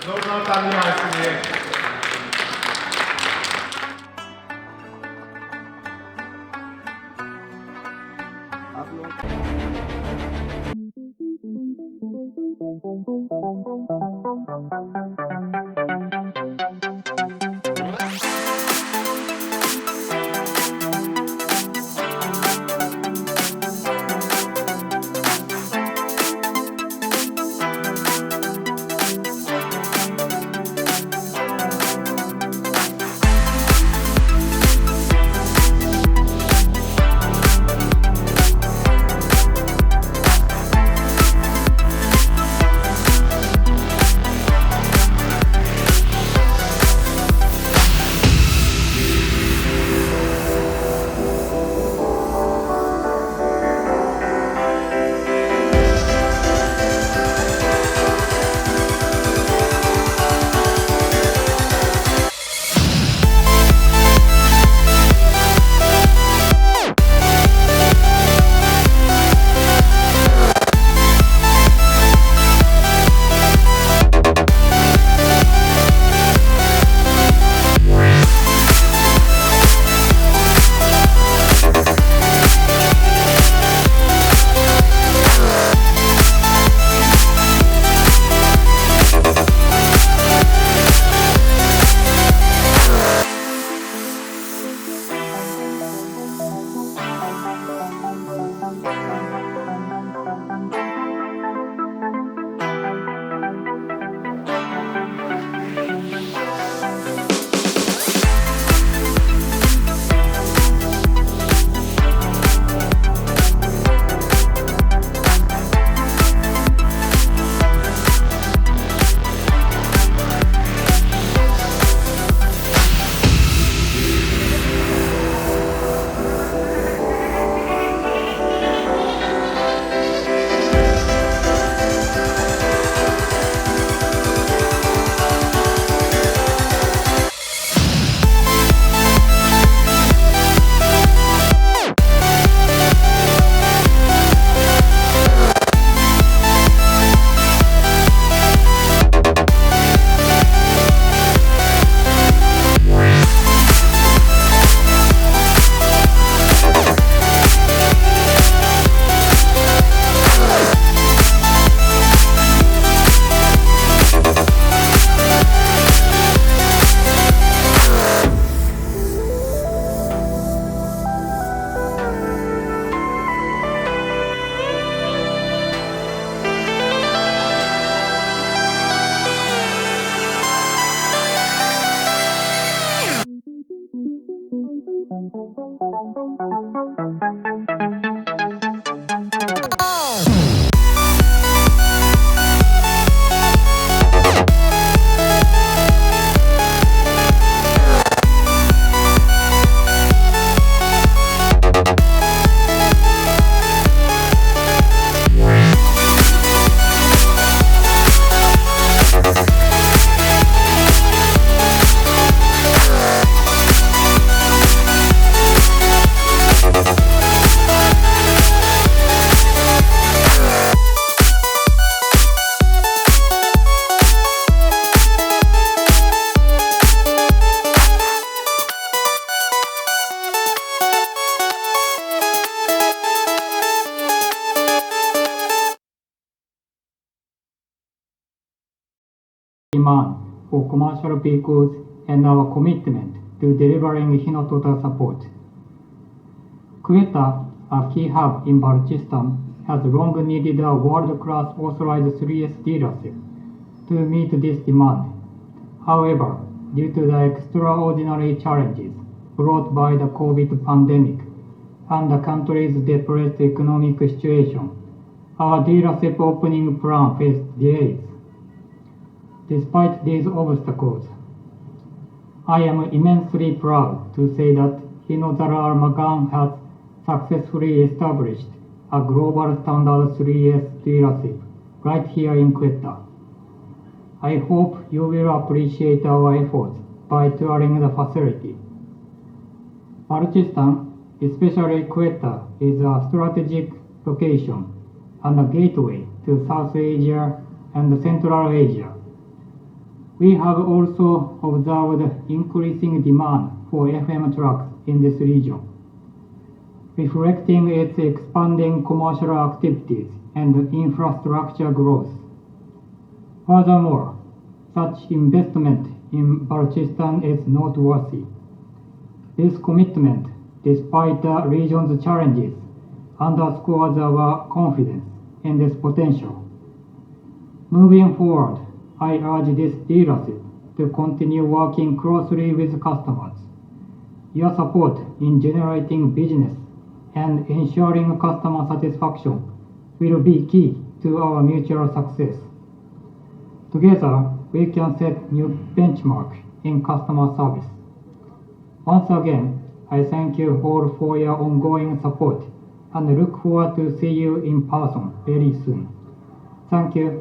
どうぞお旅のお休みへ。Demand for commercial vehicles and our commitment to delivering Hino total support. Creta, a key hub in Balochistan, has long needed a world-class authorized 3S dealership to meet this demand. However, due to the extraordinary challenges brought by the COVID pandemic and the country's depressed economic situation, our dealership opening plan faced delays. Despite these obstacles, I am immensely proud to say that Hino-Zara Magan has successfully established a global standard 3S dealership right here in Creta. I hope you will appreciate our efforts by touring the facility. Balochistan, especially Quetta, is a strategic location and a gateway to South Asia and Central Asia. We have also observed increasing demand for FM trucks in this region, reflecting its expanding commercial activities and infrastructure growth. Furthermore, such investment in Balochistan is noteworthy. This commitment, despite the region's challenges, underscores our confidence in this potential. Moving forward, I urge this dealership to continue working closely with customers. Your support in generating business and ensuring customer satisfaction will be key to our mutual success. Together, we can set new benchmarks in customer service. Once again, I thank you all for your ongoing support and look forward to see you in person very soon. Thank you.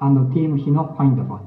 and team Hino Paindabat.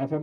FM,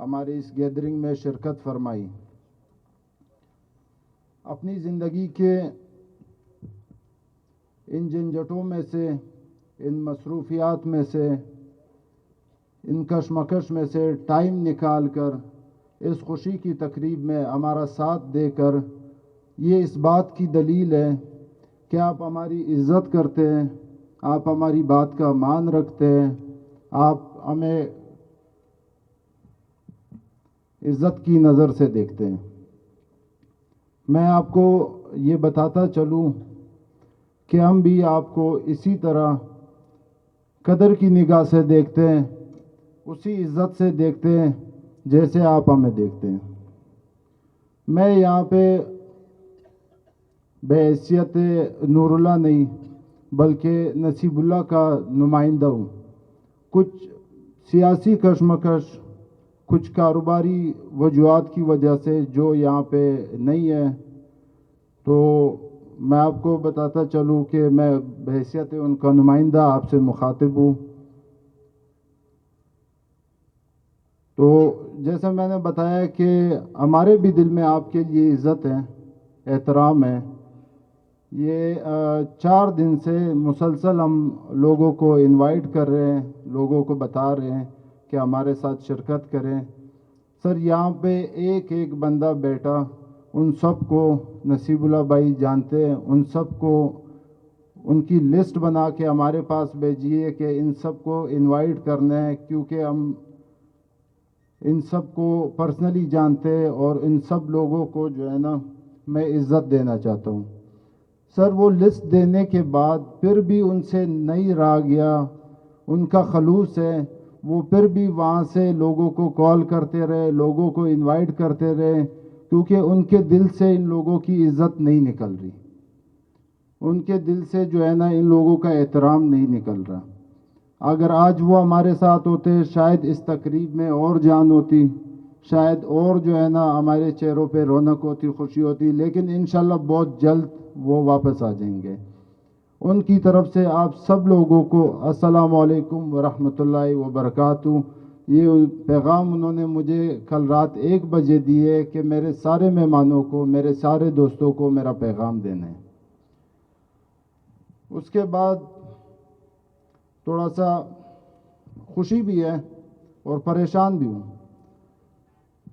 ہماری اس gathering میں شرکت فرمائی. اپنی زندگی کے ان جھنجھٹوں میں سے، ان مصروفیات میں سے، ان کشمکش میں سے ٹائم نکال کر اس خوشی کی تقریب میں ہمارا ساتھ دے کر، یہ اس بات کی دلیل ہے کہ آپ ہماری عزت کرتے ہیں، آپ ہماری بات کا مان رکھتے ہیں، آپ ہمیں عزت کی نظر سے دیکھتے ہیں. میں آپ کو یہ بتاتا چلوں کہ ہم بھی آپ کو اسی طرح قدر کی نگاہ سے دیکھتے ہیں، اسی عزت سے دیکھتے ہیں جیسے آپ ہمیں دیکھتے ہیں. میں یہاں پہ بحیثیت نور اللہ نہیں بلکہ نصیب اللہ کا نمائندہ ہوں. کچھ سیاسی کشمکش، کچھ کاروباری وجوہات کی وجہ سے جو یہاں پہ نہیں ہے، تو میں آپ کو بتاتا چلوں کہ میں بحیثیت ان کا نمائندہ آپ سے مخاطب ہوں. تو جیسے میں نے بتایا کہ ہمارے بھی دل میں آپ کے لیے عزت ہے، احترام ہے. یہ 4 دن سے مسلسل ہم لوگوں کو انوائٹ کر رہے ہیں، لوگوں کو بتا رہے ہیں کہ ہمارے ساتھ شرکت کریں. سر یہاں پہ ایک ایک بندہ بیٹھا، ان سب کو نصیب اللہ بھائی جانتے ہیں، ان سب کو ان کی لسٹ بنا کے ہمارے پاس بھیجیے کہ ان سب کو انوائٹ کرنا ہے، کیونکہ ہم ان سب کو پرسنلی جانتے ہیں اور ان سب لوگوں کو جو ہے نا میں عزت دینا چاہتا ہوں. سر وہ لسٹ دینے کے بعد پھر بھی ان سے نہیں رہا گیا، ان کا خلوص ہے، وہ پھر بھی وہاں سے لوگوں کو کال کرتے رہے، لوگوں کو انوائٹ کرتے رہے، کیونکہ ان کے دل سے ان لوگوں کی عزت نہیں نکل رہی، ان کے دل سے جو ہے نا ان لوگوں کا احترام نہیں نکل رہا. اگر آج وہ ہمارے ساتھ ہوتے شاید اس تقریب میں اور جان ہوتی، شاید اور جو ہے نا ہمارے چہروں پہ رونق ہوتی، خوشی ہوتی، لیکن انشاءاللہ بہت جلد وہ واپس آ جائیں گے. ان کی طرف سے آپ سب لوگوں کو السلام علیکم ورحمۃ اللہ وبرکاتہ. یہ پیغام انہوں نے مجھے کل رات 1 بجے دیے کہ میرے سارے مہمانوں کو، میرے سارے دوستوں کو میرا پیغام دینا ہے. اس کے بعد تھوڑا سا خوشی بھی ہے اور پریشان بھی ہوں.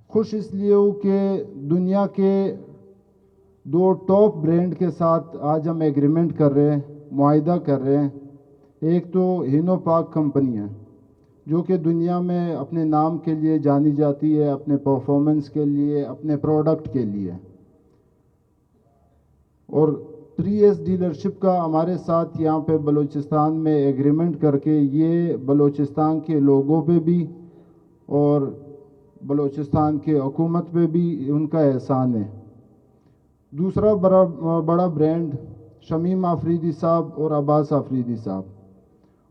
خوش اس لیے ہوں کہ دنیا کے 2 ٹاپ برانڈ کے ساتھ آج ہم ایگریمنٹ کر رہے ہیں، معاہدہ کر رہے ہیں. ایک تو ہینو پاک کمپنی ہے جو کہ دنیا میں اپنے نام کے لیے جانی جاتی ہے، اپنے پرفارمنس کے لیے، اپنے پروڈکٹ کے لیے. اور 3S ڈیلرشپ کا ہمارے ساتھ یہاں پہ بلوچستان میں ایگریمنٹ کر کے یہ بلوچستان کے لوگوں پہ بھی اور بلوچستان کے حکومت پہ بھی ان کا احسان ہے. دوسرا بڑا برانڈ شمیم آفریدی صاحب اور عباس آفریدی صاحب،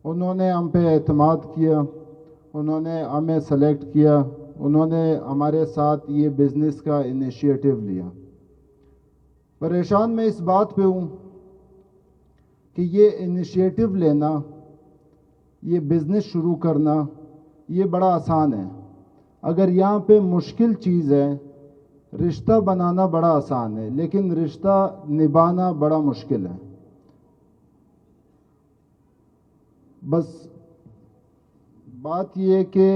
انہوں نے ہم پہ اعتماد کیا، انہوں نے ہمیں سلیکٹ کیا، انہوں نے ہمارے ساتھ یہ بزنس کا انیشیٹو لیا. پریشان میں اس بات پہ ہوں کہ یہ انیشیٹو لینا، یہ بزنس شروع کرنا یہ بڑا آسان ہے. اگر یہاں پہ مشکل چیز ہے، رشتہ بنانا بڑا آسان ہے لیکن رشتہ نبھانا بڑا مشکل ہے. بس بات یہ کہ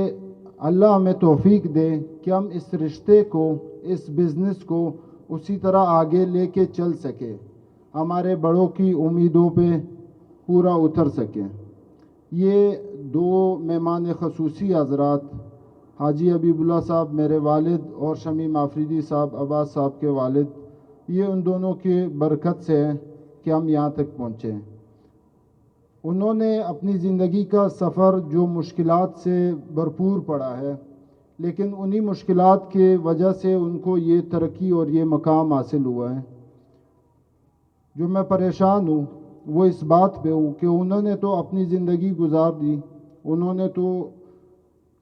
اللہ ہمیں توفیق دے کہ ہم اس رشتے کو، اس بزنس کو اسی طرح آگے لے کے چل سکے، ہمارے بڑوں کی امیدوں پہ پورا اتر سکیں. یہ 2 مہمان خصوصی حضرات حاجی حبیب اللہ صاحب میرے والد اور شمیم آفریدی صاحب عباس صاحب کے والد، یہ ان دونوں کی برکت سے ہے کہ ہم یہاں تک پہنچے ہیں. انہوں نے اپنی زندگی کا سفر جو مشکلات سے بھرپور پڑا ہے، لیکن انہی مشکلات کے وجہ سے ان کو یہ ترقی اور یہ مقام حاصل ہوا ہے. جو میں پریشان ہوں وہ اس بات پہ ہوں کہ انہوں نے تو اپنی زندگی گزار دی، انہوں نے تو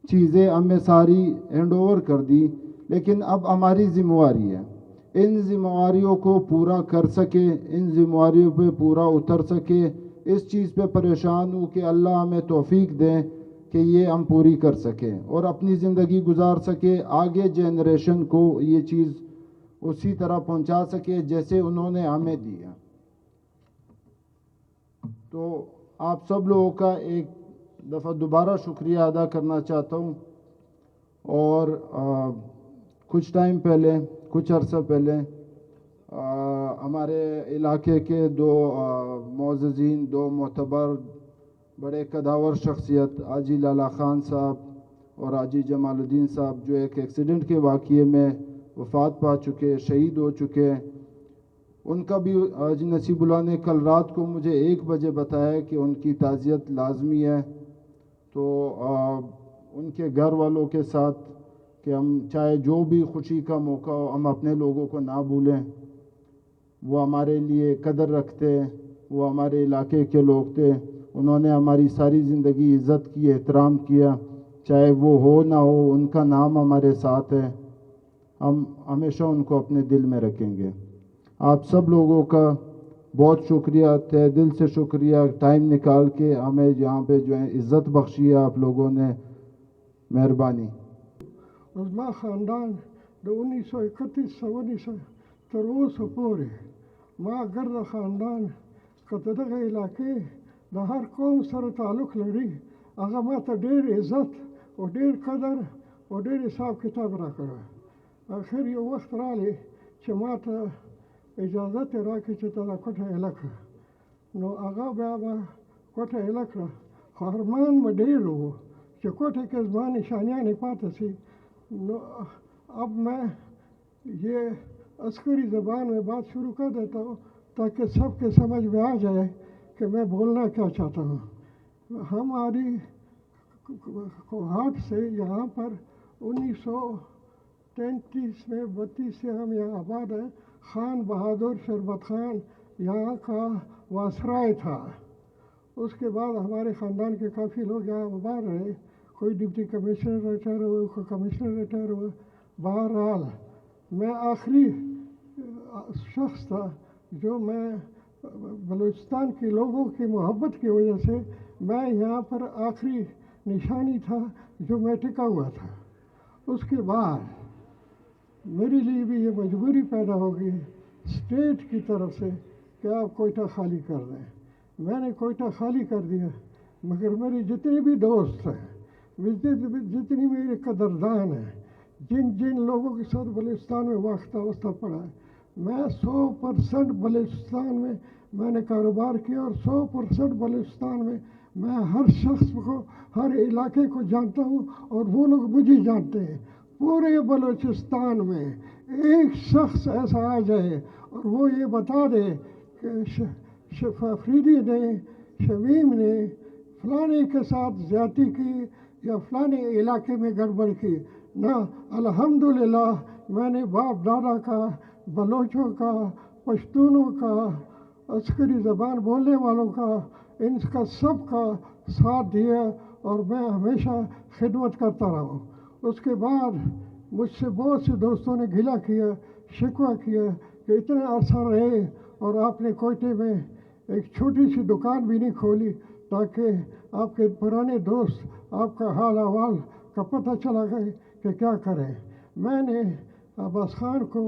چیزیں ہمیں ساری ہینڈ اوور کر دی، لیکن اب ہماری ذمہ داری ہے ان ذمہ داریوں کو پورا کر سکے، ان ذمہ داریوں پہ پورا اتر سکے. اس چیز پہ پریشان ہوں کہ اللہ ہمیں توفیق دیں کہ یہ ہم پوری کر سکیں اور اپنی زندگی گزار سکیں, آگے جنریشن کو یہ چیز اسی طرح پہنچا سکے جیسے انہوں نے ہمیں دیا. تو آپ سب لوگوں کا ایک دفعہ دوبارہ شکریہ ادا کرنا چاہتا ہوں. اور کچھ ٹائم پہلے, کچھ عرصہ پہلے ہمارے علاقے کے دو معززین, دو معتبر بڑے قداور شخصیت, حاجی لالا خان صاحب اور حاجی جمال الدین صاحب, جو ایک ایکسیڈنٹ کے واقعے میں وفات پا چکے, شہید ہو چکے, ان کا بھی حاجی نصیب اللہ نے کل رات کو مجھے 1 بجے بتایا کہ ان کی تعزیت لازمی ہے. تو ان کے گھر والوں کے ساتھ کہ ہم چاہے جو بھی خوشی کا موقع ہو, ہم اپنے لوگوں کو نہ بھولیں. وہ ہمارے لیے قدر رکھتے, وہ ہمارے علاقے کے لوگ تھے, انہوں نے ہماری ساری زندگی عزت کی, احترام کیا, چاہے وہ ہو نہ ہو, ان کا نام ہمارے ساتھ ہے, ہم ہمیشہ ان کو اپنے دل میں رکھیں گے. آپ سب لوگوں کا بہت شکریہ, تہ دل سے شکریہ, ٹائم نکال کے ہمیں یہاں پہ جو ہے عزت بخشی ہے آپ لوگوں نے, مہربانی. زما خاندان د 1931 تر اوسه پورې ما ګرد خاندان که د دغه علاقې د هر قوم سره تعلق لري, هغه ما ته ډېر عزت او ډېر قدر او ډېر حساب کتاب راکړی. اخر یو وخت راغلی چې ما ته اجازه ترې راکړې چې ته دا کوټه ایله کړه. نو هغه بیا به کوټه ایله کړه, خو ارمان مې ډېر و کہ کوٹھے کے زما نشانیاں نہیں پاتے تھی. اب میں یہ عسکری زبان میں بات شروع کر دیتا ہوں تاکہ سب کے سمجھ میں آ جائے کہ میں بولنا کیا چاہتا ہوں. ہماری کوہاٹ سے یہاں پر 1933 میں 32 سے ہم یہاں آباد ہیں. خان بہادر شربت خان یہاں کا واسرائے تھا. اس کے بعد ہمارے خاندان کے کافی لوگ یہاں آباد رہے, کوئی ڈپٹی کمشنر ریٹائر ہوئے, کوئی کمشنر ریٹائر ہوئے. بہرحال میں آخری شخص تھا جو میں بلوچستان کے لوگوں کی محبت کی وجہ سے میں یہاں پر آخری نشانی تھا جو میں ٹکا ہوا تھا. اس کے بعد میرے لیے بھی یہ مجبوری پیدا ہوگی اسٹیٹ کی طرف سے کہ آپ کوئٹہ خالی کر دیں. میں نے کوئٹہ خالی کر دیا, مگر میرے جتنے بھی دوست ہیں, جتنی میرے قدردان ہیں, جن لوگوں کے ساتھ بلوچستان میں واسطہ پڑا ہے, میں 100% بلوچستان میں نے کاروبار کیا اور 100% بلوچستان میں ہر شخص کو, ہر علاقے کو جانتا ہوں اور وہ لوگ مجھے جانتے ہیں. پورے بلوچستان میں ایک شخص ایسا آ جائے اور وہ یہ بتا دے کہ فریدی نے, شمیم نے فلانے کے ساتھ زیادتی کی یا فلانے علاقے میں گڑبڑ کی, نہ, الحمدللہ میں نے باپ دادا کا, بلوچوں کا, پشتونوں کا, عسکری زبان بولنے والوں کا, ان کا سب کا ساتھ دیا اور میں ہمیشہ خدمت کرتا رہا ہوں. اس کے بعد مجھ سے بہت سے دوستوں نے گھلا کیا, شکوہ کیا کہ اتنے عرصہ رہے اور آپ نے کوئٹے میں ایک چھوٹی سی دکان بھی نہیں کھولی تاکہ آپ کے پرانے دوست آپ کا حال احوال کا پتہ چلا گئے کہ کیا کریں. میں نے عباس خان کو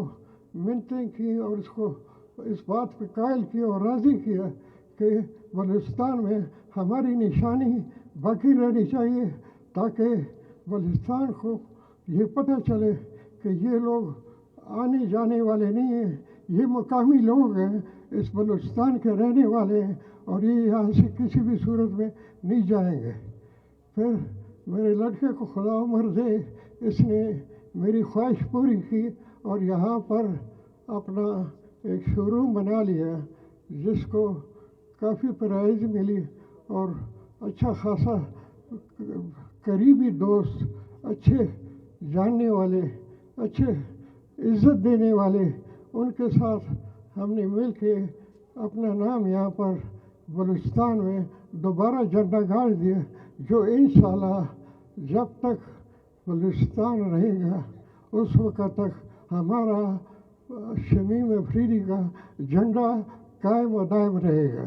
منتیں کی اور اس بات پہ قائل کیا اور راضی کیا کہ بلوچستان میں ہماری نشانی باقی رہنی چاہیے تاکہ بلوچستان کو یہ پتہ چلے کہ یہ لوگ آنے جانے والے نہیں ہیں, یہ مقامی لوگ ہیں, اس بلوچستان کے رہنے والے ہیں اور یہ یہاں سے کسی بھی صورت میں نہیں جائیں گے. پھر میرے لڑکے کو خدا عمر دے, اس نے میری خواہش پوری کی اور یہاں پر اپنا ایک شو روم بنا لیا جس کو کافی پرائز ملی اور اچھا خاصا قریبی دوست, اچھے جاننے والے, اچھے عزت دینے والے, ان کے ساتھ ہم نے مل کے اپنا نام یہاں پر بلوچستان میں دوبارہ جھنڈا گاڑ دیا, جو انشاءاللہ جب تک بلوچستان رہے گا اس وقت تک ہمارا شمیم افریدی کا جھنڈا قائم و دائم رہے گا.